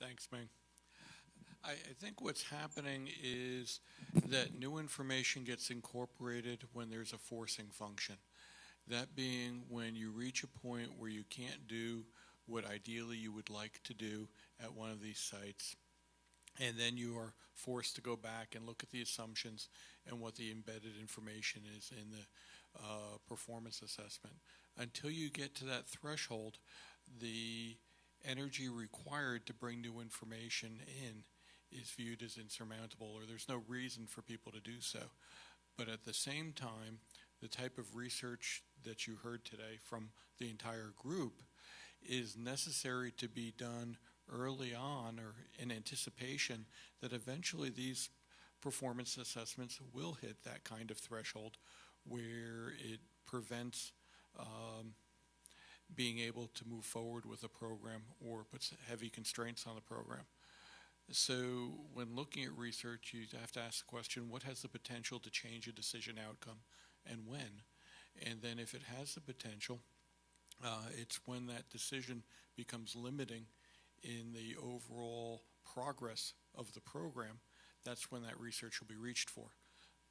Thanks, Ming. I think what's happening is that new information gets incorporated when there's a forcing function. That being when you reach a point where you can't do what ideally you would like to do at one of these sites. And then you are forced to go back and look at the assumptions and what the embedded information is in the performance assessment. Until you get to that threshold, the energy required to bring new information in is viewed as insurmountable, or there's no reason for people to do so. But at the same time, the type of research that you heard today from the entire group is necessary to be done early on or in anticipation that eventually these performance assessments will hit that kind of threshold where it prevents being able to move forward with a program or puts heavy constraints on the program. So when looking at research, you have to ask the question, what has the potential to change a decision outcome and when? And then if it has the potential, it's when that decision becomes limiting in the overall progress of the program, that's when that research will be reached for.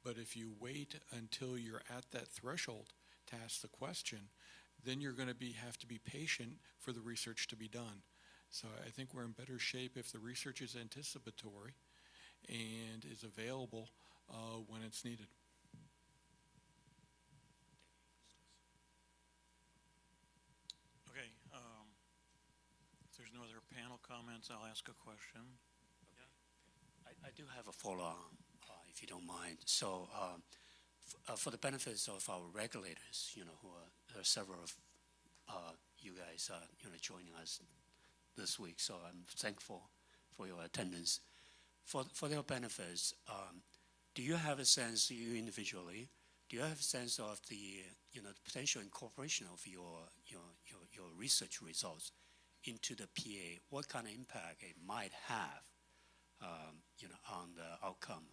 But if you wait until you're at that threshold to ask the question, then you're going to have to be patient for the research to be done. So I think we're in better shape if the research is anticipatory and is available when it's needed. Okay, if there's no other panel comments, I'll ask a question. I do have a follow-on, if you don't mind. So, for the benefits of our regulators, there are several of you guys, joining us this week. So I'm thankful for your attendance. For their benefits, do you have a sense, you individually, do you have a sense of the potential incorporation of your research results into the PA? What kind of impact it might have, on the outcome?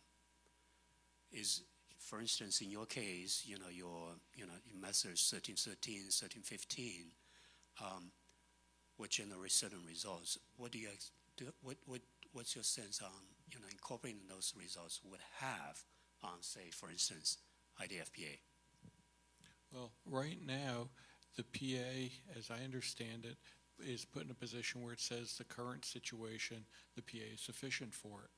Is, for instance, in your case, your methods 1313, 1315, which generate certain results. What do you what's your sense on incorporating those results would have on, say, for instance, IDFPA? Well, right now, the PA, as I understand it, is put in a position where it says the current situation, the PA is sufficient for it.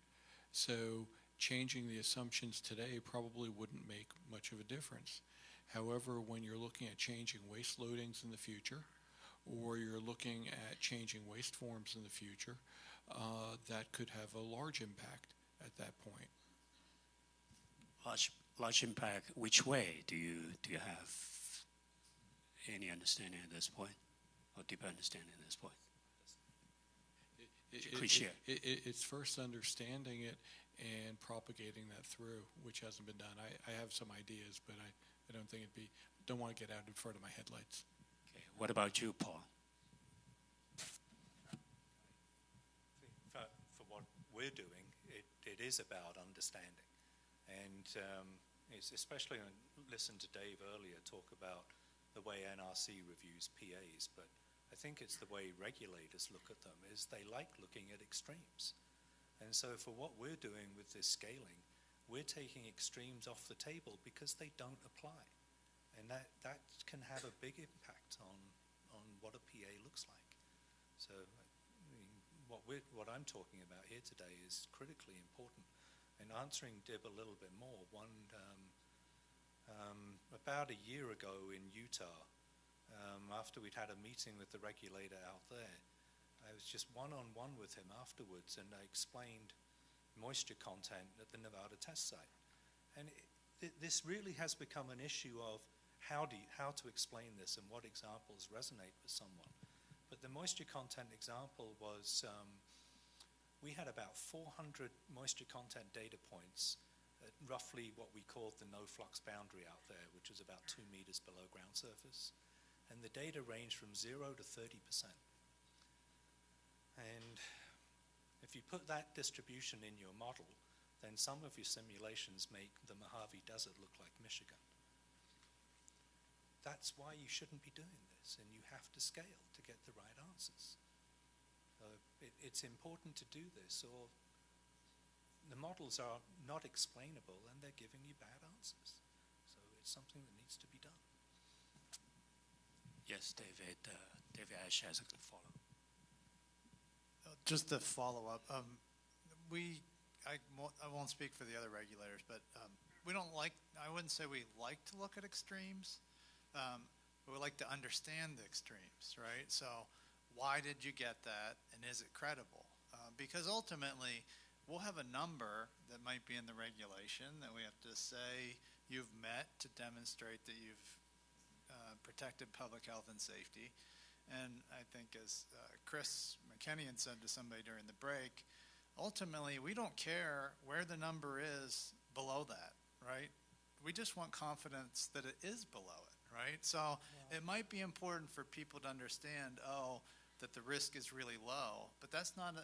So changing the assumptions today probably wouldn't make much of a difference. However, when you're looking at changing waste loadings in the future, or you're looking at changing waste forms in the future, that could have a large impact at that point. Large impact. Which way do you have any understanding at this point, or deeper understanding at this point? It's first understanding it and propagating that through, which hasn't been done. I have some ideas, but I don't think don't want to get out in front of my headlights. Okay. What about you, Paul? For what we're doing, it is about understanding. And it's especially, I listened to Dave earlier talk about the way NRC reviews PAs, but I think it's the way regulators look at them, is they like looking at extremes. And so for what we're doing with this scaling, we're taking extremes off the table because they don't apply. And that can have a big impact on what a PA looks like. So what I'm talking about here today is critically important. And answering Dib a little bit more, about a year ago in Utah, after we'd had a meeting with the regulator out there, I was just one-on-one with him afterwards, and I explained moisture content at the Nevada test site. And this really has become an issue of how to explain this and what examples resonate with someone. But the moisture content example was, we had about 400 moisture content data points at roughly what we called the no-flux boundary out there, which was about 2 meters below ground surface. And the data ranged from 0 to 30%. And if you put that distribution in your model, then some of your simulations make the Mojave Desert look like Michigan. That's why you shouldn't be doing this, and you have to scale to get the right answers. it's important to do this, or the models are not explainable and they're giving you bad answers. So it's something that needs to be done. Yes, David. David Ash has a follow. Just to follow up, I won't speak for the other regulators, but we don't like, I wouldn't say we like to look at extremes, but we like to understand the extremes, right? So why did you get that, and is it credible? Because ultimately, we'll have a number that might be in the regulation that we have to say you've met to demonstrate that you've protected public health and safety. And I think as Chris McKennian said to somebody during the break, ultimately we don't care where the number is below that, right? We just want confidence that it is below it, right? So it might be important for people to understand, that the risk is really low, but that's not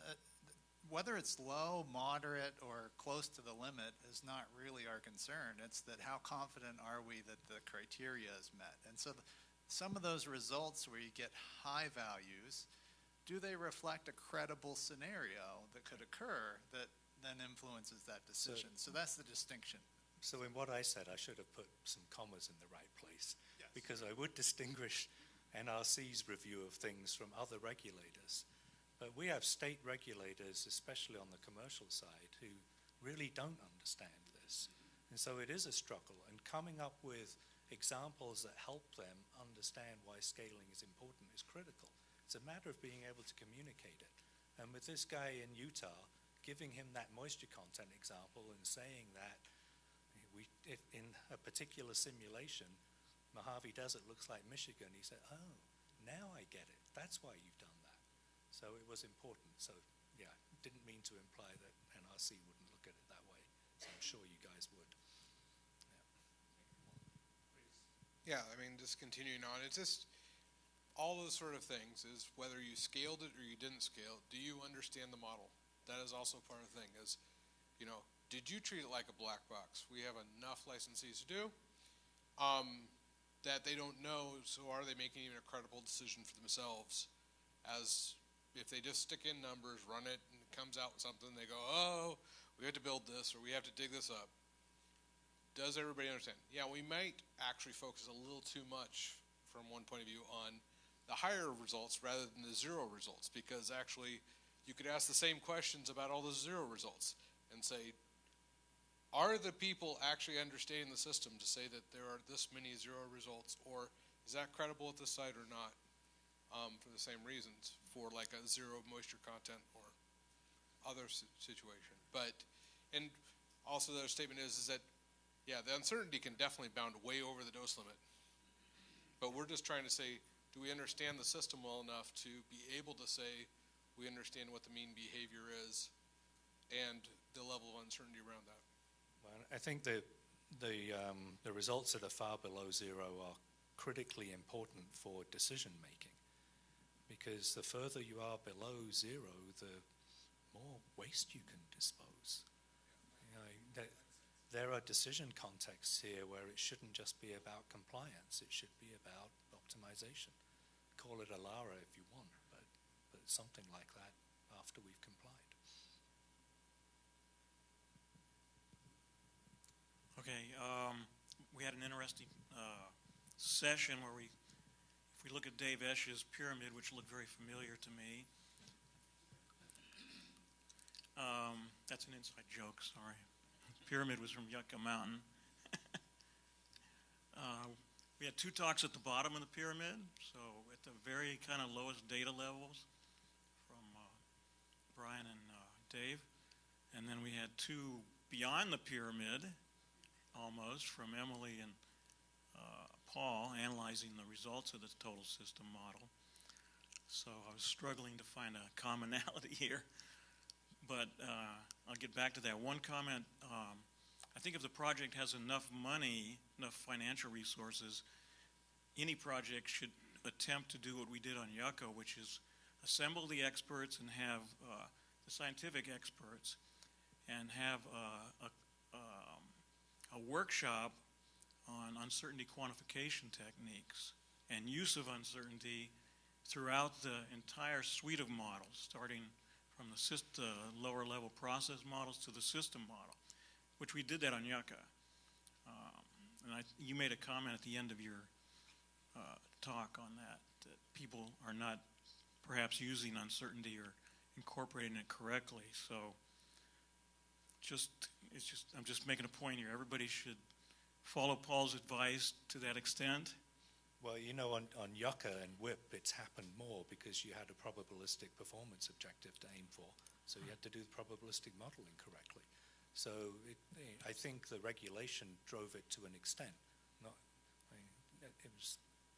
whether it's low, moderate, or close to the limit is not really our concern. It's that how confident are we that the criteria is met? And so some of those results where you get high values, do they reflect a credible scenario that could occur that then influences that decision? So that's the distinction. So in what I said, I should have put some commas in the right place. Yes. Because I would distinguish NRC's review of things from other regulators. But we have state regulators, especially on the commercial side, who really don't understand this. And so it is a struggle. And coming up with examples that help them understand why scaling is important is critical. It's a matter of being able to communicate it. And with this guy in Utah, giving him that moisture content example and saying that if in a particular simulation, Mojave Desert looks like Michigan, he said, oh, now I get it. That's why you've done that. So it was important. So, yeah, didn't mean to imply that NRC wouldn't look at it that way. So I'm sure you guys would. Yeah, I mean, just continuing on, it's just all those sort of things is whether you scaled it or you didn't scale it, do you understand the model? That is also part of the thing is, did you treat it like a black box? We have enough licensees to do that they don't know, so are they making even a credible decision for themselves? As if they just stick in numbers, run it, and it comes out with something, they go, oh, we have to build this or we have to dig this up. Does everybody understand? Yeah, we might actually focus a little too much from one point of view on the higher results rather than the zero results, because actually you could ask the same questions about all the zero results and say, are the people actually understanding the system to say that there are this many zero results, or is that credible at this site or not, for the same reasons, for like a zero moisture content or other situation. But, and also the other statement is that, yeah, the uncertainty can definitely bound way over the dose limit. But we're just trying to say, do we understand the system well enough to be able to say we understand what the mean behavior is and the level of uncertainty around that? Well, I think the results that are far below zero are critically important for decision making, because the further you are below zero, the more waste you can dispose. There are decision contexts here where it shouldn't just be about compliance, it should be about optimization. Call it a LARA if you want, but something like that after we've complied. Okay, we had an interesting session where if we look at Dave Esch's pyramid, which looked very familiar to me, that's an inside joke, sorry. Pyramid was from Yucca Mountain. We had two talks at the bottom of the pyramid, so at the very kind of lowest data levels from Brian and Dave. And then we had two beyond the pyramid, almost, from Emily and Paul, analyzing the results of the total system model. So I was struggling to find a commonality here. But I'll get back to that. One comment, I think if the project has enough money, enough financial resources, any project should attempt to do what we did on Yucca, which is assemble the experts and have the scientific experts and have a workshop on uncertainty quantification techniques and use of uncertainty throughout the entire suite of models, starting from the lower level process models to the system model, which we did that on Yucca. And you made a comment at the end of your talk on that people are not perhaps using uncertainty or incorporating it correctly. So I'm just making a point here. Everybody should follow Paul's advice to that extent. Well, you know, on Yucca and WIP, it's happened more because you had a probabilistic performance objective to aim for. So you had to do the probabilistic modeling correctly. So I think the regulation drove it to an extent.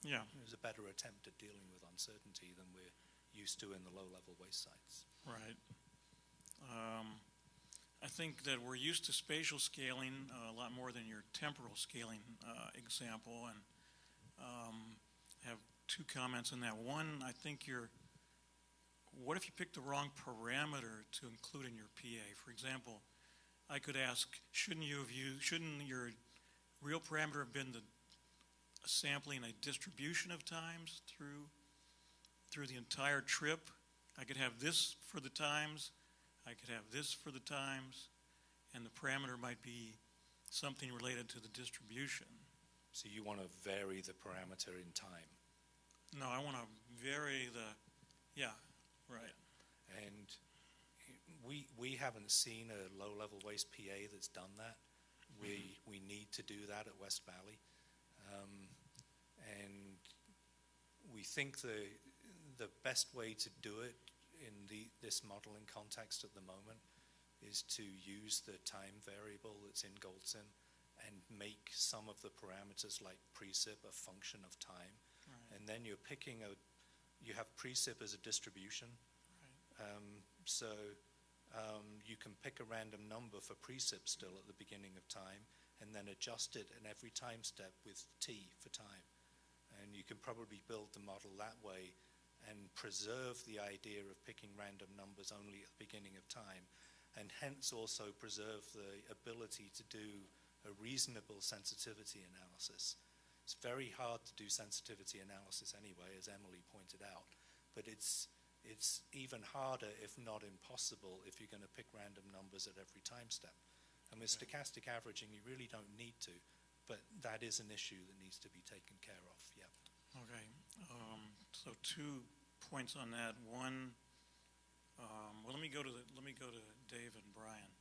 It was a better attempt at dealing with uncertainty than we're used to in the low-level waste sites. Right. I think that we're used to spatial scaling a lot more than your temporal scaling example, and have two comments on that. One, I think what if you pick the wrong parameter to include in your PA? For example, I could ask, shouldn't your real parameter have been the sampling a distribution of times through the entire trip? I could have this for the times, I could have this for the times, and the parameter might be something related to the distribution. So you want to vary the parameter in time. No, I want to vary right. And we haven't seen a low-level waste PA that's done that. We need to do that at West Valley. And we think the best way to do it in this modeling context at the moment is to use the time variable that's in Goldsim and make some of the parameters like precip a function of time. Right. And then you have precip as a distribution. Right. You can pick a random number for precip still at the beginning of time and then adjust it in every time step with t for time. And you can probably build the model that way and preserve the idea of picking random numbers only at the beginning of time, and hence also preserve the ability to do a reasonable sensitivity analysis. It's very hard to do sensitivity analysis anyway, as Emily pointed out, but it's even harder, if not impossible, if you're going to pick random numbers at every time step. And with stochastic averaging, you really don't need to, but that is an issue that needs to be taken care of, yeah. Okay, so 2 points on that. One, let me go to Dave and Brian,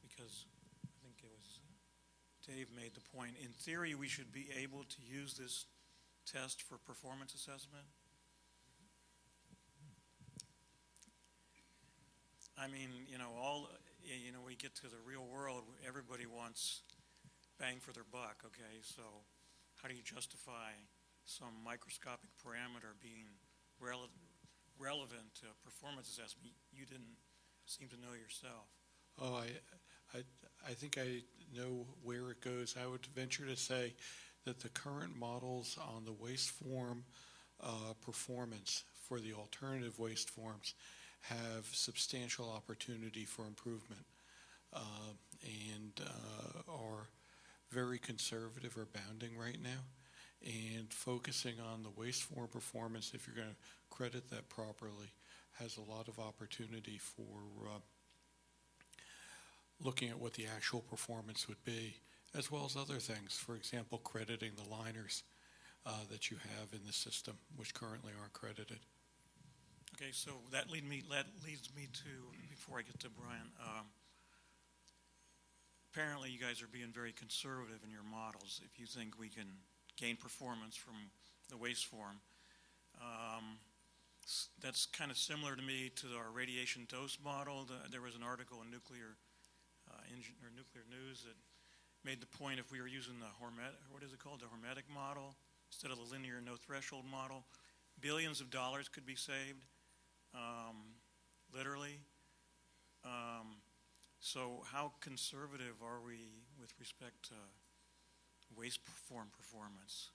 because I think it was Dave made the point. In theory, we should be able to use this test for performance assessment. I mean, we get to the real world, everybody wants bang for their buck, okay? So how do you justify some microscopic parameter being relevant to performance assessment? You didn't seem to know yourself. Oh, I think I know where it goes. I would venture to say that the current models on the waste form performance for the alternative waste forms have substantial opportunity for improvement and are very conservative or bounding right now. And focusing on the waste form performance, if you're going to credit that properly, has a lot of opportunity for looking at what the actual performance would be, as well as other things. For example, crediting the liners that you have in the system, which currently aren't credited. Okay, so that leads me to, before I get to Brian, apparently you guys are being very conservative in your models if you think we can gain performance from the waste form. That's kind of similar to me to our radiation dose model. There was an article in Nuclear News that made the point if we were using the hormetic model instead of the linear no threshold model, billions of dollars could be saved, literally. So how conservative are we with respect to waste form performance?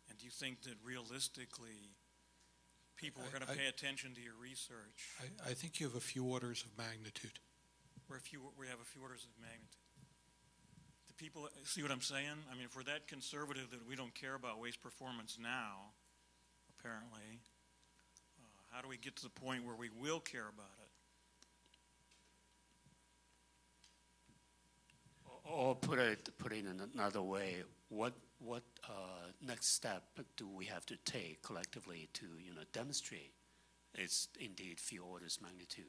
And do you think that realistically people are going to pay attention to your research? I think you have a few orders of magnitude. We have a few orders of magnitude. Do people see what I'm saying? I mean, if we're that conservative that we don't care about waste performance now, apparently, How do we get to the point where we will care about it? Or put it in another way, what next step do we have to take collectively to demonstrate it's indeed few orders magnitude?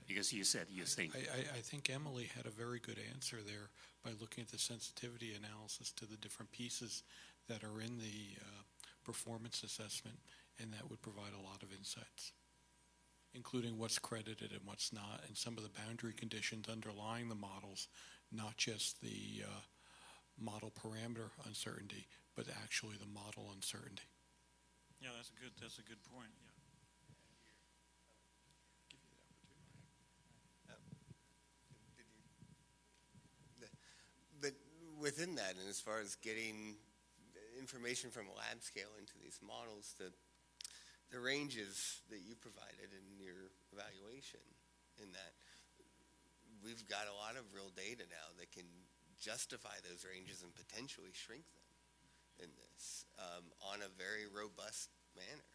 Because you said you think. I think Emily had a very good answer there by looking at the sensitivity analysis to the different pieces that are in the performance assessment, and that would provide a lot of insights, including what's credited and what's not, and some of the boundary conditions underlying the models, not just the model parameter uncertainty, but actually the model uncertainty. Yeah, that's a good point. Yeah. But within that, and as far as getting information from lab scale into these models, the ranges that you provided in your evaluation, in that we've got a lot of real data now that can justify those ranges and potentially shrink them in this on a very robust manner.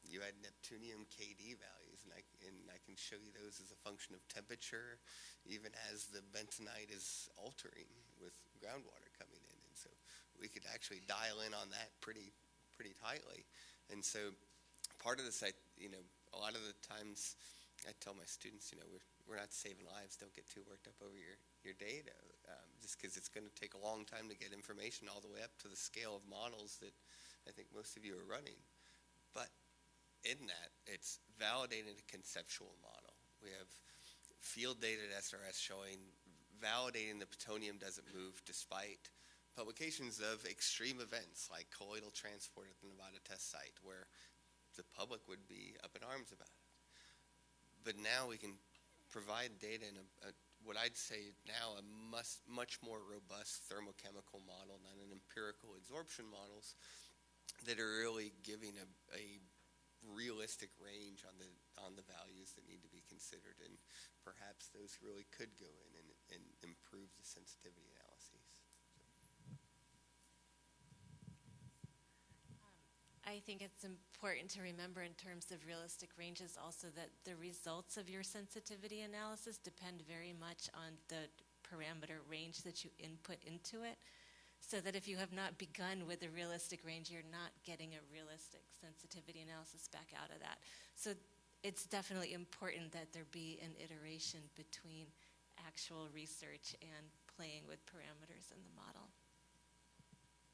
You had Neptunium KD values, and I can show you those as a function of temperature, even as the bentonite is altering with groundwater coming in. And so we could actually dial in on that pretty tightly. And so part of this, a lot of the times I tell my students, we're not saving lives. Don't get too worked up over your data, just because it's going to take a long time to get information all the way up to the scale of models that I think most of you are running. But in that, it's validating a conceptual model. We have field data at SRS showing, validating the plutonium doesn't move despite publications of extreme events like colloidal transport at the Nevada test site, where the public would be up in arms about it. But now we can provide data in what I'd say now a much more robust thermochemical model, not an empirical absorption models, that are really giving a realistic range on the values that need to be considered, and perhaps those really could go in and improve the sensitivity analyses. I think it's important to remember in terms of realistic ranges also that the results of your sensitivity analysis depend very much on the parameter range that you input into it. So that if you have not begun with a realistic range, you're not getting a realistic sensitivity analysis back out of that. So it's definitely important that there be an iteration between actual research and playing with parameters in the model.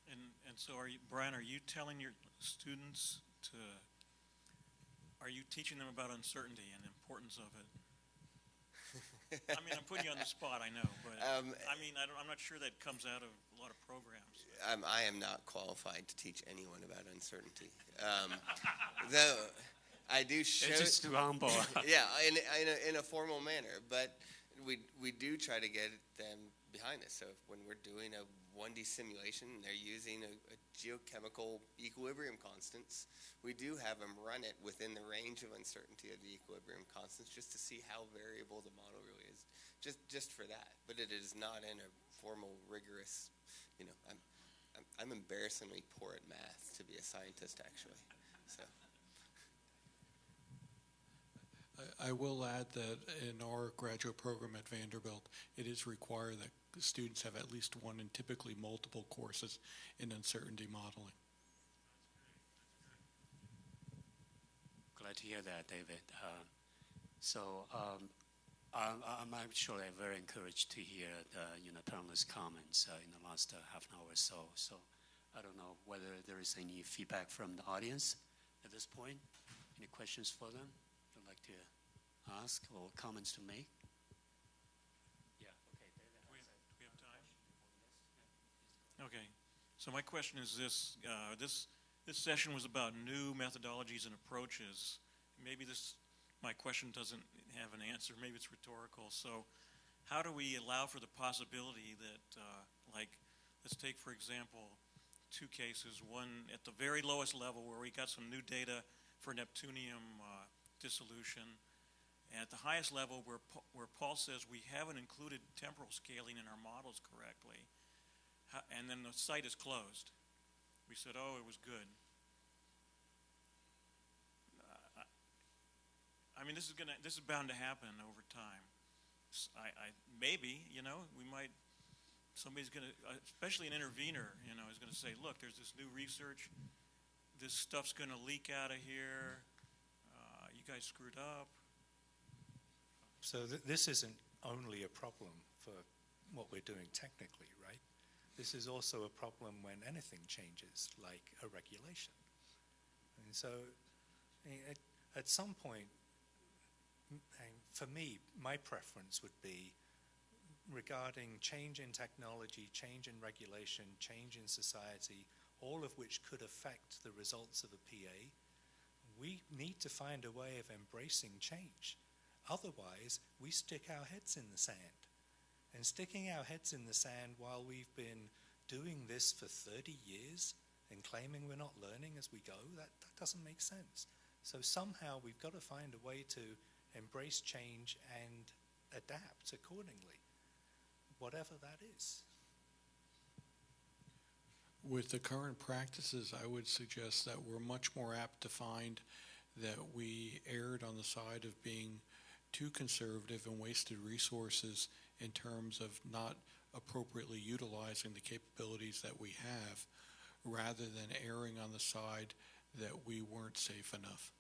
And so Brian, are you telling your students are you teaching them about uncertainty and the importance of it? I mean, I'm putting you on the spot, I know, but I'm not sure that comes out of a lot of programs. I am not qualified to teach anyone about uncertainty. Though I do show it's just too humble. yeah, in a formal manner, but we do try to get them behind us. So when we're doing a 1D simulation, they're using a geochemical equilibrium constants. We do have them run it within the range of uncertainty of the equilibrium constants, just to see how variable the model really is, just for that. But it is not in a formal, rigorous. I'm embarrassingly poor at math to be a scientist, actually. So. I will add that in our graduate program at Vanderbilt, it is required that students have at least one and typically multiple courses in uncertainty modeling. Glad to hear that, David. I'm actually very encouraged to hear the panelists' comments in the last half an hour or so. So I don't know whether there is any feedback from the audience at this point. Any questions for them you'd like to ask or comments to make? Yeah. Okay, David. Do we have time? Okay. So my question is this: this session was about new methodologies and approaches. Maybe my question doesn't have an answer. Maybe it's rhetorical. So how do we allow for the possibility that, let's take, for example, two cases, one at the very lowest level where we got some new data for neptunium dissolution, and at the highest level where Paul says we haven't included temporal scaling in our models correctly, and then the site is closed. We said, oh, it was good. mean, this is bound to happen over time. Maybe, somebody's gonna, especially an intervener, is gonna say, look, there's this new research, this stuff's gonna leak out of here, you guys screwed up. So this isn't only a problem for what we're doing technically, right? This is also a problem when anything changes, like a regulation. And so at some point, for me, my preference would be regarding change in technology, change in regulation, change in society, all of which could affect the results of a PA. We need to find a way of embracing change. Otherwise, we stick our heads in the sand. And sticking our heads in the sand while we've been doing this for 30 years and claiming we're not learning as we go, that doesn't make sense. So somehow we've got to find a way to embrace change and adapt accordingly, whatever that is. With the current practices, I would suggest that we're much more apt to find that we erred on the side of being too conservative and wasted resources in terms of not appropriately utilizing the capabilities that we have, rather than erring on the side that we weren't safe enough.